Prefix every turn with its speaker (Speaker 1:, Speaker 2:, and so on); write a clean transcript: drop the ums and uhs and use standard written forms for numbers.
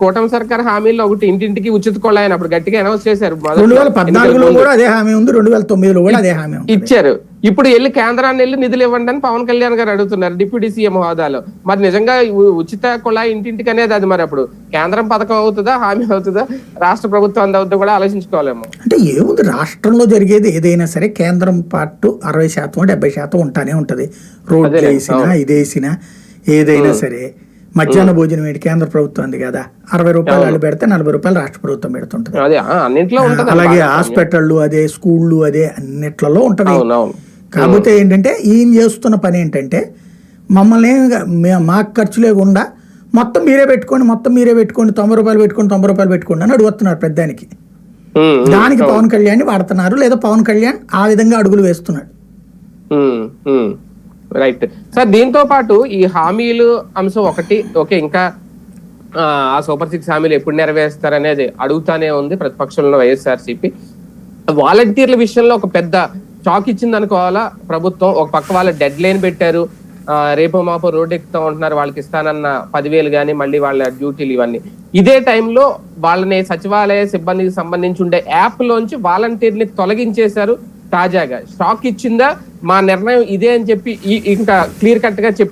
Speaker 1: కూటమి సర్కార్ హామీల్లో ఒకటి ఇంటింటికి ఉచిత కొళాయి అప్పుడు గట్టిగా అనౌన్స్ చేశారు.
Speaker 2: 2014లో కూడా అదే హామీ ఉంది, 2009లో కూడా అదే హామీ
Speaker 1: ఇచ్చారు. ఇప్పుడు కేంద్రాన్ని వెళ్ళి నిధులు ఇవ్వండి అని పవన్ కళ్యాణ్ గారు అడుగుతున్నారు డిప్యూటీ సీఎం హోదాలో. మరి నిజంగా ఉచిత కుళాయి ఇంటింటికి అనేది అది మరి అప్పుడు కేంద్రం పథకం అవుతుందా, హామీ అవుతుందా, రాష్ట్ర ప్రభుత్వం అవుతుందా కూడా ఆలోచించుకోవాలేమో.
Speaker 2: అంటే ఏముంది, రాష్ట్రంలో జరిగేది ఏదైనా సరే కేంద్రం పార్ట్ 60% 70% ఉంటానే ఉంటది. రోడ్లు వేసినా ఇదేసినా ఏదైనా సరే. మధ్యాహ్న భోజనం ఏంటి కేంద్ర ప్రభుత్వం ఉంది కదా, 60 రూపాయలు వాళ్ళు పెడితే 40 రూపాయలు రాష్ట్ర ప్రభుత్వం పెడుతుంటది. అలాగే హాస్పిటళ్ళు అదే, స్కూళ్ళు అదే, అన్నిట్లలో ఉంటది. కాకపోతే ఏంటంటే ఈయన చేస్తున్న పని ఏంటంటే మమ్మల్ని మాకు ఖర్చు లేకుండా మొత్తం మీరే పెట్టుకోండి 90 రూపాయలు పెట్టుకోండి 90 రూపాయలు పెట్టుకోండి అని అడుగుతున్నారు పెద్దానికి. దానికి పవన్ కళ్యాణ్ వాడుతున్నారు, లేదా పవన్ కళ్యాణ్ ఆ విధంగా అడుగులు వేస్తున్నాడు.
Speaker 1: Right sir. దీంతో పాటు ఈ హామీలు అంశం ఒకటి ఓకే, ఇంకా ఆ సూపర్ 6 హామీలు ఎప్పుడు నెరవేరుస్తారనేది అడుగుతానే ఉంది ప్రతిపక్షంలో వైఎస్ఆర్సీపీ. వాలంటీర్ల విషయంలో ఒక పెద్ద షాక్ ఇచ్చింది అనుకోవాలా ప్రభుత్వం. ఒక పక్క వాళ్ళ డెడ్ లైన్ పెట్టారు, రేపో మాపో రోడ్డు ఎక్కుతా ఉంటున్నారు, వాళ్ళకి ఇస్తానన్న 10,000 కానీ మళ్ళీ వాళ్ళ డ్యూటీలు ఇవన్నీ. ఇదే టైంలో వాళ్ళని సచివాలయ సిబ్బందికి సంబంధించి ఉండే యాప్ లోంచి వాలంటీర్ని తొలగించేశారు. తాజాగా షాక్ ఇచ్చిందా, మా నిర్ణయం ఇదే అని చెప్పి ఇంకా క్లియర్ కట్ గా చెప్పి